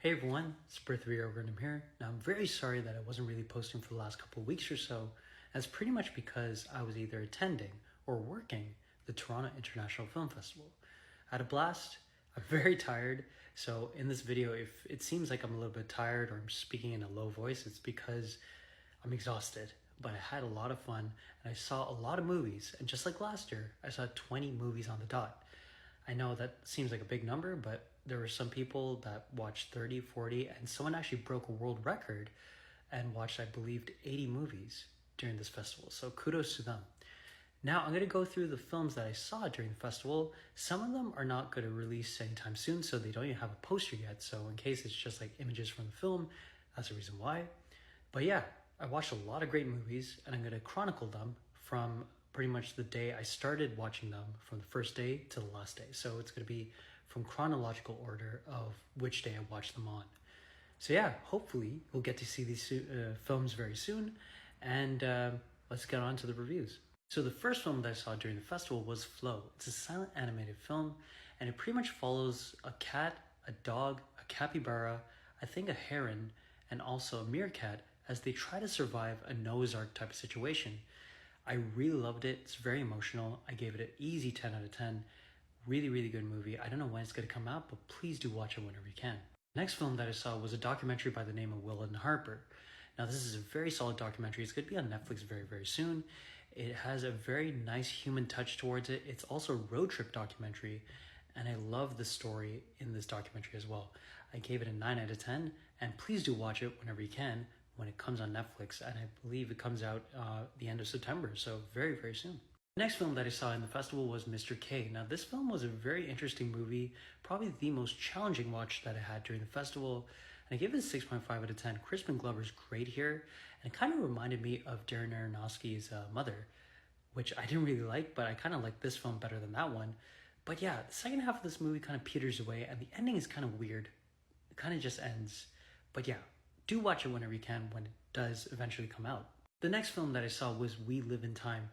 Hey everyone, it's Prithvi Raghuram here. Now I'm very sorry that I wasn't really posting for the last couple of weeks or so. That's pretty much because I was either attending or working the Toronto International Film Festival. I had a blast. I'm very tired, so in this video, if it seems like I'm a little bit tired or I'm speaking in a low voice, it's because I'm exhausted. But I had a lot of fun and I saw a lot of movies, and just like last year, I saw 20 movies on the dot. I know that seems like a big number, but there were some people that watched 30, 40, and someone actually broke a world record and watched, I believe, 80 movies during this festival. So kudos to them. Now I'm going to go through the films that I saw during the festival. Some of them are not going to release anytime soon, so they don't even have a poster yet. So in case it's just like images from the film, that's the reason why. But yeah, I watched a lot of great movies, and I'm going to chronicle them from pretty much the day I started watching them, from the first day to the last day. So it's going to be from chronological order of which day I watched them on. So yeah, hopefully we'll get to see these films very soon, and let's get on to the reviews. So the first film that I saw during the festival was Flow. It's a silent animated film, and it pretty much follows a cat, a dog, a capybara, I think a heron, and also a meerkat as they try to survive a Noah's Ark type of situation. I really loved it. It's very emotional. I gave it an easy 10 out of 10. Really, really good movie. I don't know when it's going to come out, but please do watch it whenever you can. The next film that I saw was a documentary by the name of Will and Harper. Now, this is a very solid documentary. It's going to be on Netflix very, very soon. It has a very nice human touch towards it. It's also a road trip documentary, and I love the story in this documentary as well. I gave it a 9 out of 10, and please do watch it whenever you can when it comes on Netflix, and I believe it comes out the end of September, so very, very soon. The next film that I saw in the festival was Mr. K. Now, this film was a very interesting movie, probably the most challenging watch that I had during the festival, and I gave it a 6.5 out of 10. Crispin Glover's great here, and it kind of reminded me of Darren Aronofsky's Mother, which I didn't really like, but I kind of like this film better than that one. But yeah, the second half of this movie kind of peters away, and the ending is kind of weird. It kind of just ends. But yeah, do watch it whenever you can when it does eventually come out. The next film that I saw was We Live in Time.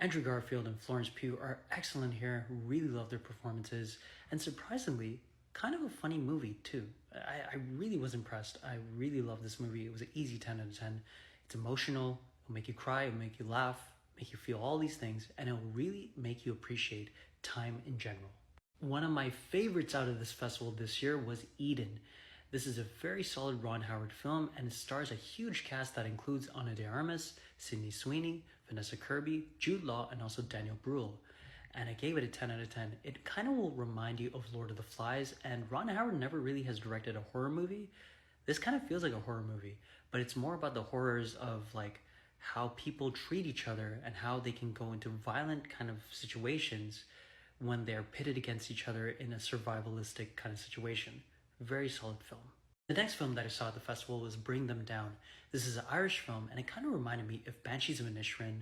Andrew Garfield and Florence Pugh are excellent here. Really love their performances, and surprisingly, kind of a funny movie too. I really was impressed. I really love this movie. It was an easy 10 out of 10. It's emotional. It'll make you cry. It'll make you laugh. Make you feel all these things, and it'll really make you appreciate time in general. One of my favorites out of this festival this year was Eden. This is a very solid Ron Howard film, and it stars a huge cast that includes Ana de Armas, Sydney Sweeney, Vanessa Kirby, Jude Law, and also Daniel Bruhl. And I gave it a 10 out of 10. It kind of will remind you of Lord of the Flies, and Ron Howard never really has directed a horror movie. This kind of feels like a horror movie, but it's more about the horrors of like how people treat each other and how they can go into violent kind of situations when they're pitted against each other in a survivalistic kind of situation. Very solid film. The next film that I saw at the festival was Bring Them Down. This is an Irish film, and it kind of reminded me if Banshees of Inisherin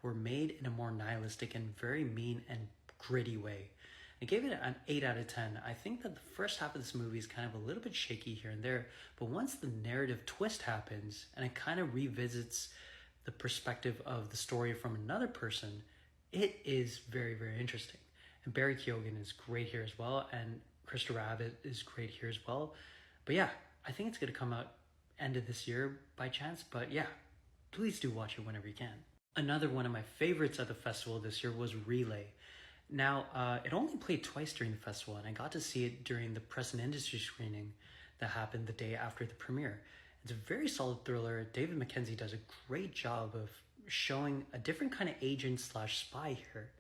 were made in a more nihilistic and very mean and gritty way. I gave it an 8 out of 10. I think that the first half of this movie is kind of a little bit shaky here and there, but once the narrative twist happens and it kind of revisits the perspective of the story from another person, it is very, very interesting. And Barry Keoghan is great here as well, and Krista Rabbit is great here as well. But yeah, I think it's going to come out end of this year by chance. But yeah, please do watch it whenever you can. Another one of my favorites at the festival this year was Relay. Now, it only played twice during the festival, and I got to see it during the press and industry screening that happened the day after the premiere. It's a very solid thriller. David Mackenzie does a great job of showing a different kind of agent slash spy here.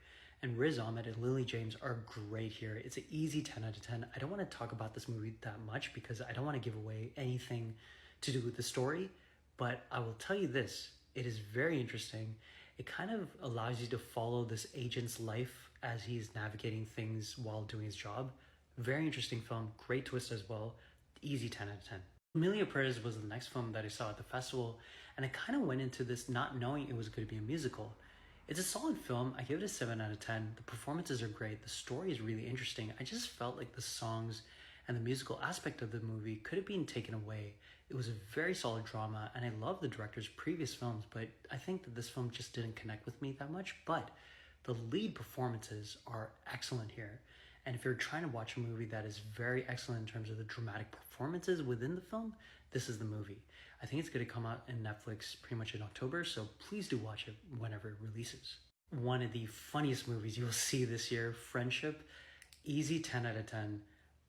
And Riz Ahmed and Lily James are great here. It's an easy 10 out of 10. I don't want to talk about this movie that much because I don't want to give away anything to do with the story, but I will tell you this. It is very interesting. It kind of allows you to follow this agent's life as he's navigating things while doing his job. Very interesting film. Great twist as well. Easy 10 out of 10. Emilia Perez was the next film that I saw at the festival, and I kind of went into this not knowing it was going to be a musical. It's a solid film. I give it a 7 out of 10. The performances are great. The story is really interesting. I just felt like the songs and the musical aspect of the movie could have been taken away. It was a very solid drama, and I love the director's previous films, but I think that this film just didn't connect with me that much. But the lead performances are excellent here. And if you're trying to watch a movie that is very excellent in terms of the dramatic performances within the film, this is the movie. I think it's going to come out in Netflix pretty much in October, so please do watch it whenever it releases. One of the funniest movies you will see this year, Friendship. Easy 10 out of 10.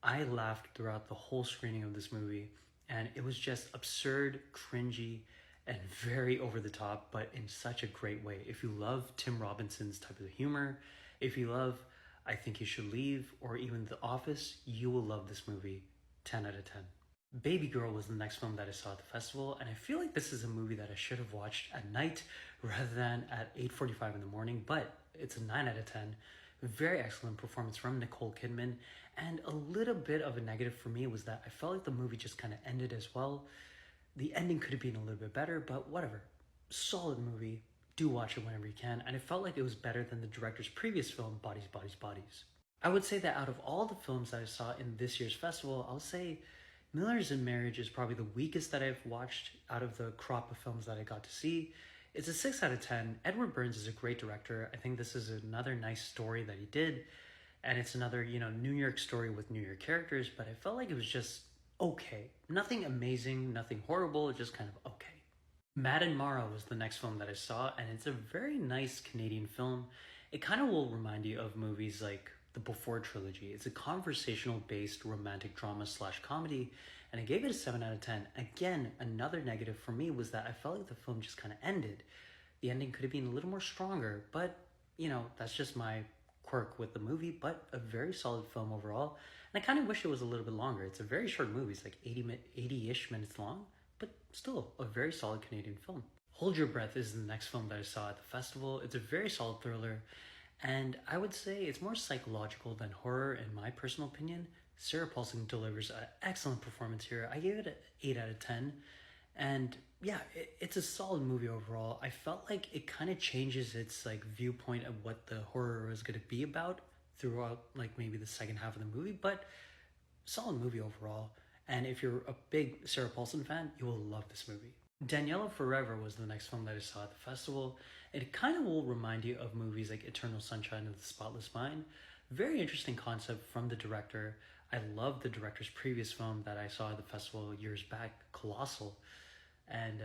I laughed throughout the whole screening of this movie, and it was just absurd, cringy, and very over the top, but in such a great way. If you love Tim Robinson's type of humor, if you love I Think You Should Leave, or even The Office, you will love this movie. 10 out of 10. Baby Girl was the next film that I saw at the festival, and I feel like this is a movie that I should have watched at night rather than at 8:45 in the morning, but it's a 9 out of 10. Very excellent performance from Nicole Kidman, and a little bit of a negative for me was that I felt like the movie just kind of ended as well. The ending could have been a little bit better, but whatever. Solid movie. Do watch it whenever you can, and it felt like it was better than the director's previous film, Bodies, Bodies, Bodies. I would say that out of all the films that I saw in this year's festival, I'll say Millers in Marriage is probably the weakest that I've watched out of the crop of films that I got to see. It's a 6 out of 10. Edward Burns is a great director. I think this is another nice story that he did. And it's another, New York story with New York characters, but I felt like it was just okay. Nothing amazing, nothing horrible, just kind of okay. Mad and Mara was the next film that I saw, and it's a very nice Canadian film. It kind of will remind you of movies like the Before trilogy. It's a conversational-based romantic drama / comedy, and I gave it a 7 out of 10. Again, another negative for me was that I felt like the film just kind of ended. The ending could have been a little more stronger, but, that's just my quirk with the movie, but a very solid film overall. And I kind of wish it was a little bit longer. It's a very short movie. It's like 80-ish minutes long, but still a very solid Canadian film. Hold Your Breath is the next film that I saw at the festival. It's a very solid thriller, and I would say it's more psychological than horror in my personal opinion. Sarah Paulson delivers an excellent performance here. I gave it an 8 out of 10. And yeah, it's a solid movie overall. I felt like it kind of changes its viewpoint of what the horror is going to be about throughout maybe the second half of the movie, but solid movie overall. And if you're a big Sarah Paulson fan, you will love this movie. Daniela Forever was the next film that I saw at the festival. It kind of will remind you of movies like Eternal Sunshine of the Spotless Mind. Very interesting concept from the director. I love the director's previous film that I saw at the festival years back, Colossal. And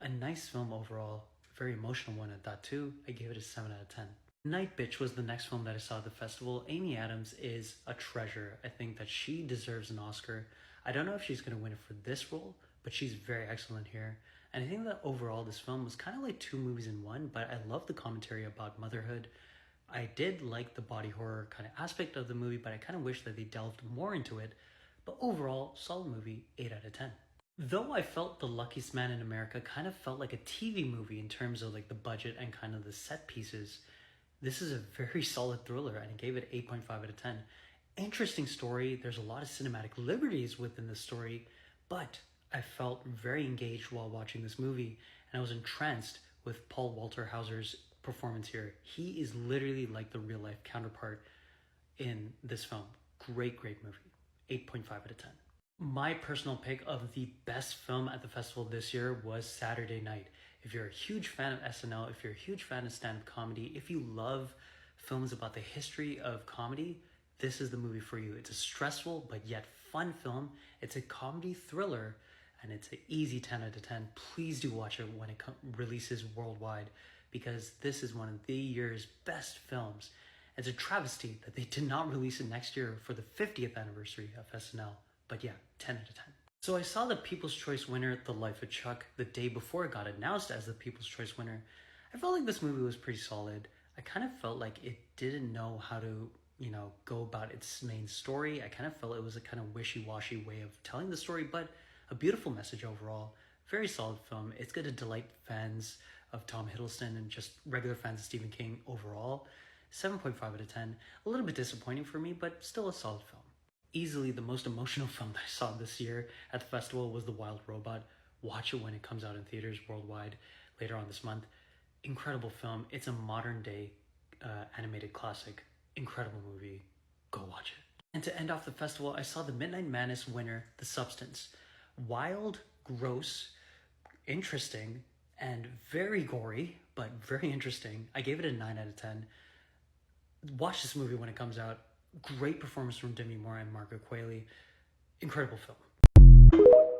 a nice film overall. Very emotional one at that too. I gave it a 7 out of 10. Night Bitch was the next film that I saw at the festival. Amy Adams is a treasure. I think that she deserves an Oscar. I don't know if she's going to win it for this role, but she's very excellent here. And I think that overall this film was kind of like two movies in one, but I love the commentary about motherhood. I did like the body horror kind of aspect of the movie, but I kind of wish that they delved more into it. But overall, solid movie, 8 out of 10. Though I felt The Luckiest Man in America kind of felt like a TV movie in terms of the budget and kind of the set pieces, this is a very solid thriller, and I gave it 8.5 out of 10. Interesting story. There's a lot of cinematic liberties within the story, but I felt very engaged while watching this movie, and I was entranced with Paul Walter Hauser's performance here. He is literally like the real life counterpart in this film. Great movie. 8.5 out of 10. My personal pick of the best film at the festival this year was Saturday Night. If you're a huge fan of SNL, if you're a huge fan of stand-up comedy, if you love films about the history of comedy, this is the movie for you. It's a stressful but yet fun film. It's a comedy thriller, and it's an easy 10 out of 10. Please do watch it when it releases worldwide, because this is one of the year's best films. It's a travesty that they did not release it next year for the 50th anniversary of SNL. But yeah, 10 out of 10. So I saw the People's Choice winner, The Life of Chuck, the day before it got announced as the People's Choice winner. I felt like this movie was pretty solid. I kind of felt like it didn't know how to, go about its main story. I kind of felt it was a kind of wishy-washy way of telling the story, but a beautiful message overall. Very solid film. It's going to delight fans of Tom Hiddleston and just regular fans of Stephen King overall. 7.5 out of 10. A little bit disappointing for me, but still a solid film. Easily the most emotional film that I saw this year at the festival was The Wild Robot. Watch it when it comes out in theaters worldwide later on this month. Incredible film. It's a modern day animated classic. Incredible movie. Go watch it. And to end off the festival, I saw the Midnight Madness winner, The Substance. Wild, gross, interesting, and very gory, but very interesting. I gave it a 9 out of 10. Watch this movie when it comes out. Great performance from Demi Moore and Margaret Qualley. Incredible film.